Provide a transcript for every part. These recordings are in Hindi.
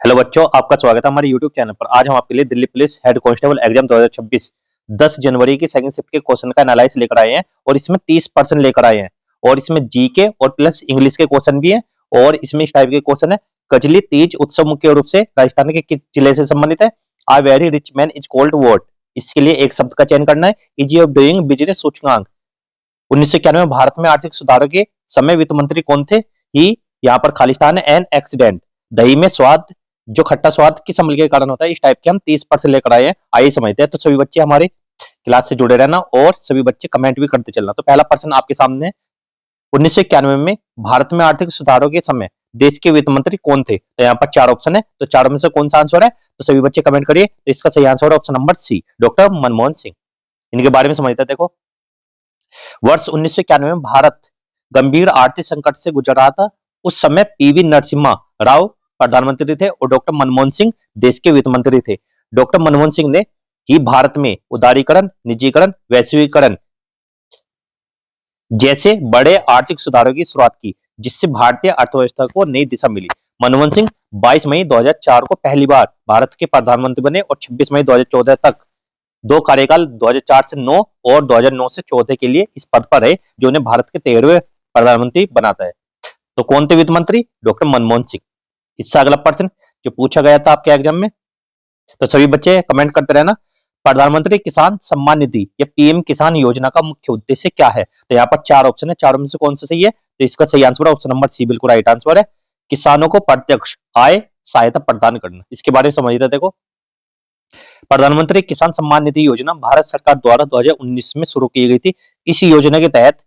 हेलो बच्चों, आपका स्वागत है हमारे यूट्यूब चैनल पर। आज हम आपके लिए Delhi police head constable exam 2026 10 जनवरी की सेकंड शिफ्ट के क्वेश्चन का एनालाइज लेकर आए हैं और इसमें 30% लेकर आए हैं और इसमें जीके और प्लस इंग्लिश के क्वेश्चन भी हैं। और इसमें इस टाइप के क्वेश्चन है। कजली तीज उत्सव मुख्य रूप से राजस्थान के किस जिले से संबंधित है? A very rich man is called what? इसके लिए एक शब्द का चयन करना है। इजी ऑफ डूइंग बिजनेस सूचकांक। 1991 में भारत में आर्थिक सुधारों के समय वित्त मंत्री कौन थे? ही यहाँ पर खालिस्तान है। An accident. दही में स्वाद, जो खट्टा स्वाद किस अम्ल के कारण होता है? इस टाइप के हम 30% लेकर आए हैं। आइए समझते हैं। तो सभी बच्चे हमारे क्लास से जुड़े रहना और सभी बच्चे कमेंट भी करते चलना। तो पहला प्रश्न आपके सामने है। 1991 में भारत में आर्थिक सुधारों के समय देश के वित्त मंत्री कौन थे? तो यहाँ पर चार ऑप्शन है, तो चारों में से कौन सा आंसर है? तो सभी बच्चे कमेंट करिए। तो इसका सही आंसर है option number C, doctor Manmohan Singh. इनके बारे में समझते हैं। देखो, वर्ष 1991 में भारत गंभीर आर्थिक संकट से गुजर रहा था। उस समय पीवी नरसिम्हा राव प्रधानमंत्री थे और डॉक्टर मनमोहन सिंह देश के वित्त मंत्री थे। डॉक्टर मनमोहन सिंह ने ही भारत में उदारीकरण, निजीकरण, वैश्वीकरण जैसे बड़े आर्थिक सुधारों की शुरुआत की, जिससे भारतीय अर्थव्यवस्था को नई दिशा मिली। मनमोहन सिंह 22 मई 2004 को पहली बार भारत के प्रधानमंत्री बने और 26 मई 2014 तक दो कार्यकाल 2004 से 9 और 2009 से 14 के लिए इस पद पर रहे, जो उन्हें भारत के 13वें प्रधानमंत्री बनाता है। तो कौन थे वित्त मंत्री? डॉक्टर मनमोहन सिंह। इससे अगला प्रश्न जो पूछा गया था आपके एग्जाम में, तो सभी बच्चे कमेंट करते रहना। प्रधानमंत्री किसान सम्मान निधि या पीएम किसान योजना का मुख्य उद्देश्य क्या है? तो यहाँ पर चार ऑप्शन है, चारों में से कौन सा सही है? तो इसका सही आंसर है ऑप्शन नंबर सी, बिल्कुल राइट आंसर है। किसानों को प्रत्यक्ष आय सहायता प्रदान करना। इसके बारे में समझिए। देखो, प्रधानमंत्री किसान सम्मान निधि योजना भारत सरकार द्वारा 2019 में शुरू की गई थी। इस योजना के तहत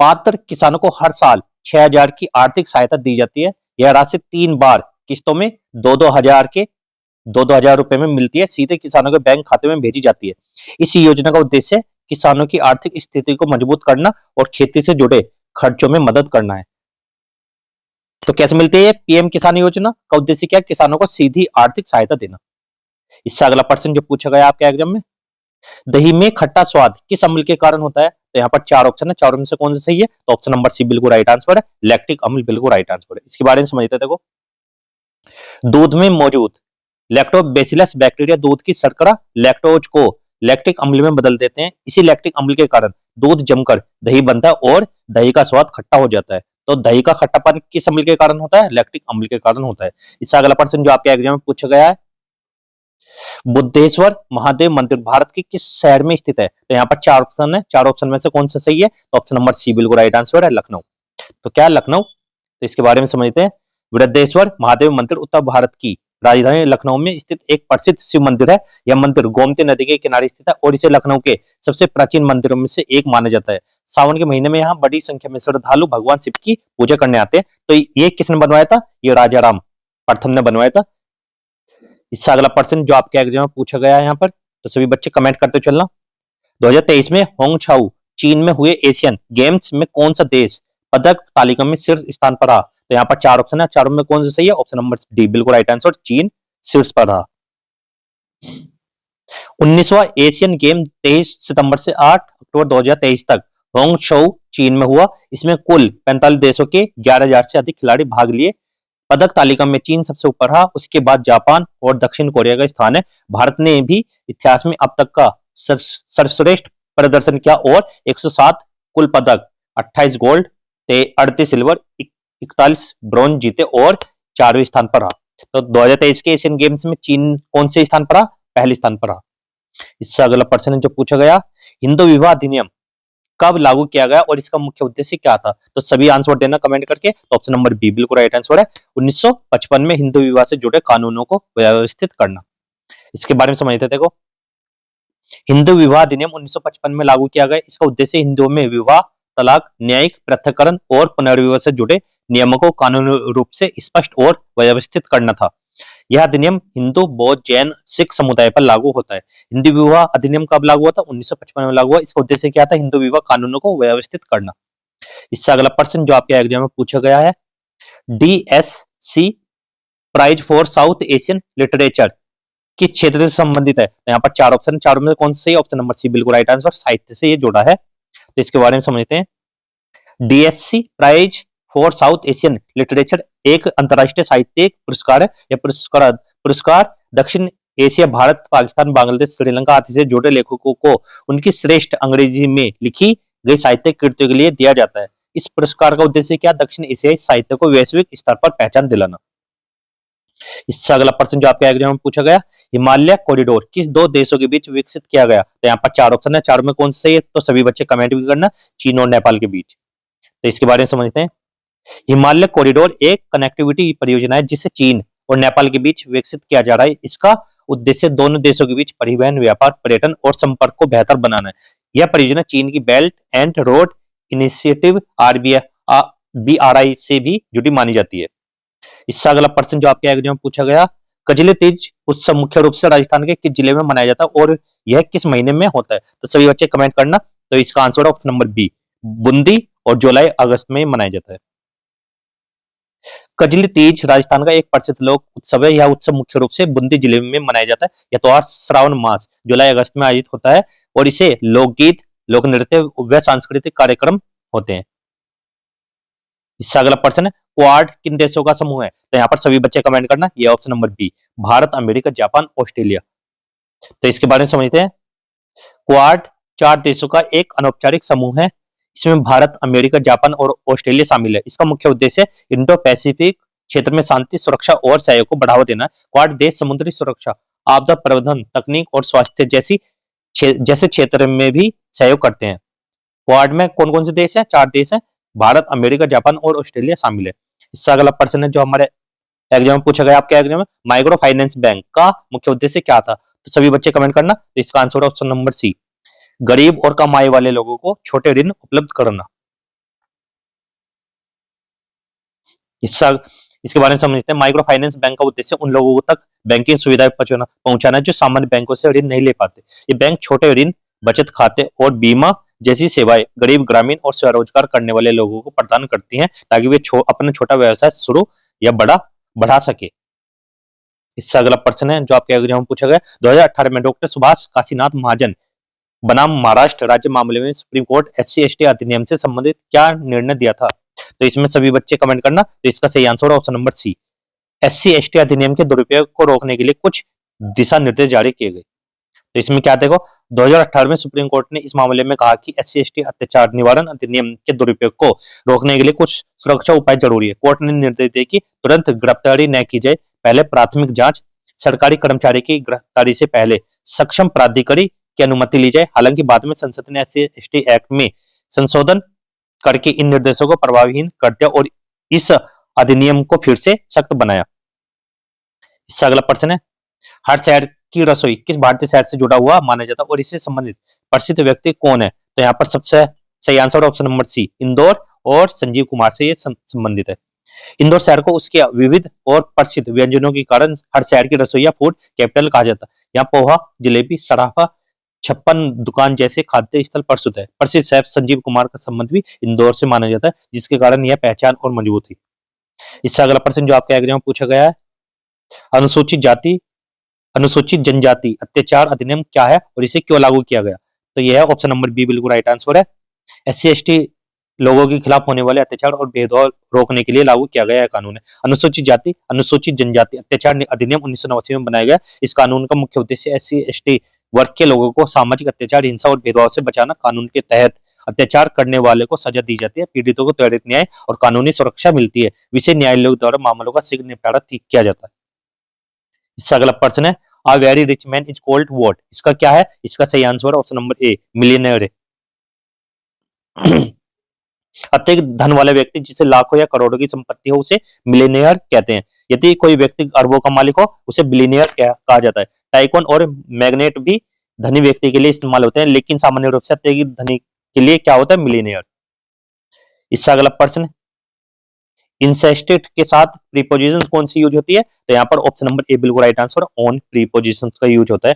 पात्र किसानों को हर साल 6,000 की आर्थिक सहायता दी जाती है। यह राशि 3 बार किस्तों में 2-2 हजार रुपए में मिलती है, सीधे किसानों के बैंक खाते में भेजी जाती है। इस योजना का उद्देश्य किसानों की आर्थिक स्थिति को मजबूत करना और खेती से जुड़े खर्चों में मदद करना है। तो कैसे मिलती है पीएम किसान योजना का उद्देश्य? क्या? किसानों को सीधी आर्थिक सहायता देना। इससे अगला प्रश्न जो पूछा गया आपके एग्जाम में, दही में खट्टा स्वाद किस अम्ल के कारण होता है? तो यहाँ पर चार ऑप्शन है, चारों में से कौन सा सही है? तो ऑप्शन नंबर सी बिल्कुल राइट आंसर है, लैक्टिक अम्ल बिल्कुल राइट आंसर है। इसके बारे में समझते हैं। देखो, दूध में मौजूद लैक्टोबैसिलस बैक्टीरिया दूध की शर्करा लैक्टोज को लैक्टिक अम्ल में बदल देते हैं। इसी लैक्टिक अम्ल के कारण दूध जमकर दही बनता है और दही का स्वाद खट्टा हो जाता है। तो दही का खट्टापन किस अम्ल के कारण होता है? लैक्टिक अम्ल के कारण होता है। इससे अगला प्रश्न जो आपके एग्जाम में पूछा गया है, बुद्धेश्वर महादेव मंदिर भारत के किस शहर में स्थित है? तो यहाँ पर चार ऑप्शन है, चार ऑप्शन में से कौन सा सही है? तो ऑप्शन नंबर सी बिल्कुल राइट आंसर है, लखनऊ। तो क्या लखनऊ? तो इसके बारे में समझते हैं। वृद्धेश्वर महादेव मंदिर उत्तर भारत की राजधानी लखनऊ में स्थित एक प्रसिद्ध शिव मंदिर है। यह मंदिर गोमती नदी के किनारे स्थित है और इसे लखनऊ के सबसे प्राचीन मंदिरों में से एक माना जाता है। सावन के महीने में यहाँ बड़ी संख्या में श्रद्धालु भगवान शिव की पूजा करने आते हैं। तो ये किसने बनवाया था? ये राजा राम प्रथम ने बनवाया था। इससे अगला प्रश्न जो आपके एग्जाम में पूछा गया है यहाँ पर, तो सभी बच्चे कमेंट करते चलना। 2023 में होंगझाऊ चीन में हुए एशियन गेम्स में कौन सा देश पदक तालिका में शीर्ष स्थान पर रहा? तो यहाँ पर चार ऑप्शन है, चारों में कौन सा सही है? ऑप्शन नंबर डी बिल्कुल राइट आंसर, चीन शीर्ष पर रहा। 19वां एशियन गेम 23 सितंबर से 8 अक्टूबर 2023 तक होंगझोऊ चीन में हुआ। इसमें कुल 45 देशों के 11,000 से अधिक खिलाड़ी भाग लिए। पदक तालिका में चीन सबसे ऊपर रहा, उसके बाद जापान और दक्षिण कोरिया का स्थान है। भारत ने भी इतिहास में अब तक का सर्वश्रेष्ठ प्रदर्शन किया और 107 कुल पदक, 28 गोल्ड, 38 सिल्वर, 41 ब्रॉन्ज जीते और 4वें स्थान पर रहा। तो 2023 के एशियन गेम्स में चीन कौन से स्थान पर रहा? पहले स्थान पर रहा। इससे अगला प्रश्न जो पूछा गया, हिंदू विवाह अधिनियम कब लागू किया गया और इसका मुख्य उद्देश्य क्या था? तो सभी आंसर देना कमेंट करके। तो ऑप्शन नंबर बी बिल्कुल राइट आंसर है, 1955 में हिंदू विवाह से जुड़े कानूनों को व्यवस्थित करना। इसके बारे में समझते थे। देखो, हिंदू विवाह अधिनियम 1955 में लागू किया गया। इसका उद्देश्य हिंदुओं में विवाह, तलाक, न्यायिक पृथक्करण और पुनर्विवाह से जुड़े नियमों को कानूनी रूप से स्पष्ट और व्यवस्थित करना था। यह अधिनियम हिंदू, बौद्ध, जैन, सिख समुदाय पर लागू होता है। हिंदू विवाह अधिनियम कब लागू हुआ था? 1955 में लागू हुआ। इसका उद्देश्य क्या था? हिंदू विवाह कानूनों को व्यवस्थित करना। इससे अगला प्रश्न जो आपके एग्जाम में पूछा गया है, DSC prize for South Asian literature किस क्षेत्र से संबंधित है? तो यहाँ पर चार ऑप्शन, चारों में कौन सा सही? ऑप्शन नंबर सी बिल्कुल राइट आंसर, साहित्य से ये जुड़ा है। तो इसके बारे में समझते हैं। DSC prize for South Asian literature एक अंतर्राष्ट्रीय साहित्यिक पुरस्कार है। यह पुरस्कार दक्षिण एशिया, भारत, पाकिस्तान, बांग्लादेश, श्रीलंका आदि से जुड़े लेखकों को उनकी श्रेष्ठ अंग्रेजी में लिखी गई साहित्यिक कृतियों के लिए दिया जाता है। इस पुरस्कार का उद्देश्य क्या? दक्षिण एशियाई साहित्य को वैश्विक स्तर पर पहचान दिलाना। इससे अगला प्रश्न जो आपके एग्जाम में पूछा गया, हिमालय कॉरिडोर किस दो देशों के बीच विकसित किया गया? तो यहाँ पर चार ऑप्शन है, चारों में कौन सा सही है? तो सभी बच्चे कमेंट भी करना। चीन और नेपाल के बीच। तो इसके बारे में समझते हैं। हिमालय कॉरिडोर एक कनेक्टिविटी परियोजना है जिसे चीन और नेपाल के बीच विकसित किया जा रहा है। इसका उद्देश्य दोनों देशों के बीच परिवहन, व्यापार, पर्यटन और संपर्क को बेहतर बनाना है। यह परियोजना चीन की belt and road initiative BRI से भी जुड़ी मानी जाती है। इससे अगला प्रश्न जो आपके एग्जाम में पूछा गया, कजली तीज उत्सव मुख्य रूप से राजस्थान के किस जिले में मनाया जाता है और यह किस महीने में होता है? तो सभी बच्चे कमेंट करना। तो इसका आंसर है ऑप्शन नंबर बी, बूंदी, और जुलाई अगस्त में मनाया जाता है। कजली तीज राजस्थान का एक प्रसिद्ध लोक उत्सव है। यह उत्सव मुख्य रूप से बूंदी जिले में मनाया जाता है। यह त्योहार श्रावण मास जुलाई अगस्त में आयोजित होता है और इसे लोकगीत, लोक नृत्य व सांस्कृतिक कार्यक्रम होते हैं। इससे अगला प्रश्न है, क्वाड किन देशों का समूह है? तो यहाँ पर सभी बच्चे कमेंट करना। ये option number B, Bharat, America, Japan, Australia. तो इसके बारे में समझते हैं। क्वाड चार देशों का एक अनौपचारिक समूह है। इसमें भारत, अमेरिका, जापान और ऑस्ट्रेलिया शामिल है। इसका मुख्य उद्देश्य इंडो पैसिफिक क्षेत्र में शांति, सुरक्षा और सहयोग को बढ़ावा देना। क्वाड देश समुद्री सुरक्षा, आपदा प्रबंधन, तकनीक और स्वास्थ्य जैसे क्षेत्र में भी सहयोग करते हैं। क्वाड में कौन कौन से देश हैं? चार देश हैं, भारत, अमेरिका, जापान और ऑस्ट्रेलिया शामिल है। इससे अगला प्रश्न है जो हमारे एग्जाम में पूछा गया, आपके एग्जाम में, माइक्रो फाइनेंस बैंक का मुख्य उद्देश्य क्या था? तो सभी बच्चे कमेंट करना। तो इसका आंसर ऑप्शन नंबर सी, गरीब और कम आय वाले लोगों को छोटे ऋण उपलब्ध कराना। इसके बारे में समझते हैं। माइक्रो फाइनेंस बैंक का उद्देश्य उन लोगों तक बैंकिंग सुविधाएं पहुंचाना जो सामान्य बैंकों से ऋण नहीं ले पाते। ये बैंक छोटे ऋण, बचत खाते और बीमा जैसी सेवाएं गरीब, ग्रामीण और स्वरोजगार करने वाले लोगों को प्रदान करती हैं ताकि वे अपना छोटा व्यवसाय शुरू या बढ़ा सके। इससे अगला प्रश्न है जो आपके एग्जाम में पूछा गया, 2018 में डॉक्टर सुभाष काशीनाथ महाजन बनाम महाराष्ट्र राज्य मामले में सुप्रीम कोर्ट SC/ST अधिनियम से संबंधित क्या निर्णय दिया था? तो इसमें सभी बच्चे कमेंट करना। तो इसका सही आंसर ऑप्शन नंबर सी, SC/ST अधिनियम के दुरुपयोग को रोकने के लिए कुछ दिशा निर्देश जारी किए गए। तो इसमें क्या देखो, 2018 में सुप्रीम कोर्ट ने इस मामले में कहा कि SC/ST अत्याचार निवारण अधिनियम के दुरुपयोग को रोकने के लिए कुछ सुरक्षा उपाय जरूरी है। कोर्ट ने निर्देश दिए कि तुरंत गिरफ्तारी न की जाए, पहले प्राथमिक जांच, सरकारी कर्मचारी की गिरफ्तारी से पहले सक्षम प्राधिकारी की अनुमति ली जाए। हालांकि बाद में संसद ने SC/ST एक्ट में संशोधन करके इन निर्देशों को प्रभावहीन कर दिया और इस अधिनियम को फिर से सख्त बनाया। इससे अगला प्रश्न है, हर शहर की रसोई किस भारतीय शहर से जुड़ा हुआ माना जाता है और इससे संबंधित प्रसिद्ध व्यक्ति कौन है? तो यहाँ पर सबसे सही answer option number C, Indore और संजीव कुमार से ये संबंधित है। इंदौर शहर को उसके विविध और प्रसिद्ध व्यंजनों के कारण हर शहर की रसोई या फूड कैपिटल कहा जाता है। यहाँ पोहा, जलेबी, सराफा, छप्पन दुकान जैसे खाद्य स्थल प्रसिद्ध है। प्रसिद्ध शेफ संजीव कुमार का संबंध भी इंदौर से माना जाता है जिसके कारण यह पहचान और मजबूत थी। इससे अगला प्रश्न जो आपके एग्जाम में पूछा गया है, अनुसूचित जनजाति अत्याचार अधिनियम क्या है और इसे क्यों लागू किया गया? तो यह है ऑप्शन नंबर बी, बिल्कुल राइट आंसर है। SC/ST लोगों के खिलाफ होने वाले अत्याचार और भेदभाव रोकने के लिए लागू किया गया कानून है। अनुसूचित जनजाति अत्याचार अधिनियम 1989 में बनाया गया। इस कानून का मुख्य उद्देश्य SC/ST वर्ग के लोगों को सामाजिक अत्याचार, हिंसा और भेदभाव से बचाना। कानून के तहत अत्याचार करने वाले को सजा दी जाती है, पीड़ितों को त्वरित न्याय और कानूनी सुरक्षा मिलती है, विशेष न्यायालयों द्वारा मामलों का शीघ्र निपटारा किया जाता है। इससे अगला प्रश्न है, A very rich man is called what? इसका क्या है? इसका सही answer option number A, millionaire है। अत्यधिक धन वाला व्यक्ति जिसे लाखों या करोड़ों की संपत्ति हो उसे मिलियनेयर कहते हैं। यदि कोई व्यक्ति अरबों का मालिक हो उसे बिलियनेयर कहा जाता है। टाइकून और मैग्नेट भी धनी व्यक्ति के लिए इस्तेमाल होते हैं, लेकिन सामान्य रूप से अत्यधिक धनी के लिए क्या होता है? मिलियनेयर। इससे अगला प्रश्न, इंसेस्टेड के साथ प्रीपोजिशन कौन सी यूज होती है? तो यहाँ पर ऑप्शन नंबर ए बिल्कुल राइट आंसर, ऑन प्रीपोजिशन का यूज होता है।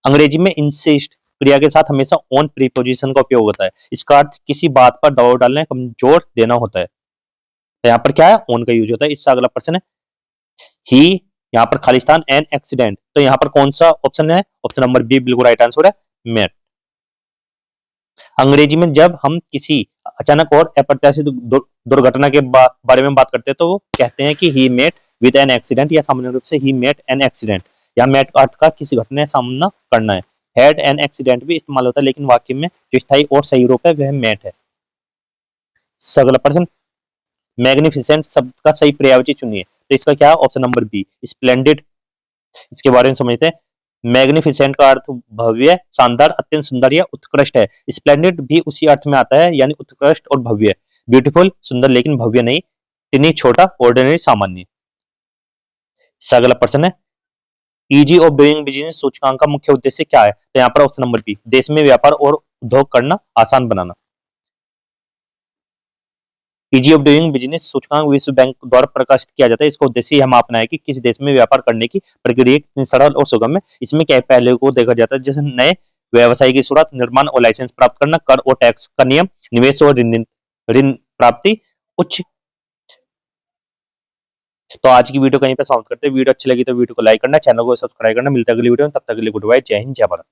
अंग्रेजी में इंसिस्ट क्रिया के साथ हमेशा ऑन प्रीपोजिशन का उपयोग होता है। इसका अर्थ किसी बात पर दबाव डालना, कमजोर देना होता है। तो यहाँ पर क्या है? ऑन का यूज होता है। इससे अगला प्रश्न है, ही यहाँ पर खालिस्तान एन एक्सीडेंट, तो यहाँ पर कौन सा ऑप्शन है? ऑप्शन नंबर बी बिल्कुल राइट आंसर है, मेट। अंग्रेजी में जब हम किसी अचानक और अप्रत्याशित दुर्घटना के बारे में बात करते हैं तो वो कहते हैं कि he met with an accident, या सामान्य रूप से ही मेट एन एक्सीडेंट। या मेट का अर्थ का किसी घटना का सामना करना है। हैड एन एक्सीडेंट भी इस्तेमाल होता है, लेकिन वाक्य में जो स्थायी और सही रूप है वह मेट है। अगला प्रश्न, मैग्निफिसेंट शब्द का सही पर्यायवाची चुनिए। तो इसका क्या है? Option number B, splendid. इसके बारे में समझते हैं। मैग्निफिसेंट का अर्थ भव्य, शानदार, अत्यंत सुंदर या उत्कृष्ट है। स्प्लेंडिड भी उसी अर्थ में आता है, यानी उत्कृष्ट और भव्य। ब्यूटीफुल सुंदर लेकिन भव्य नहीं। टिनी छोटा, ऑर्डिनरी सामान्य। अगला प्रश्न है, इजी ऑफ डूइंग बिजनेस सूचकांक का मुख्य उद्देश्य क्या है? तो यहाँ पर ऑप्शन नंबर बी, देश में व्यापार और उद्योग करना आसान बनाना। इजी ऑफ डूइंग बिजनेस सूचकांक विश्व बैंक द्वारा प्रकाशित किया जाता है। इसका उद्देश्य यह मापना है कि किसी देश में व्यापार करने की प्रक्रिया कितनी सरल और सुगम है। इसमें क्या पहले को देखा जाता है, जैसे नए व्यवसाय की शुरुआत, निर्माण और लाइसेंस प्राप्त करना, कर और टैक्स का नियम, निवेश और ऋण प्राप्ति, उच्च। तो आज की वीडियो कहीं पे समाप्त करते हैं। वीडियो अच्छी लगी तो वीडियो को लाइक करना, चैनल को सब्सक्राइब करना। मिलता है अगली वीडियो में, तब तक के लिए गुड बाय, जय हिंद, जय भारत।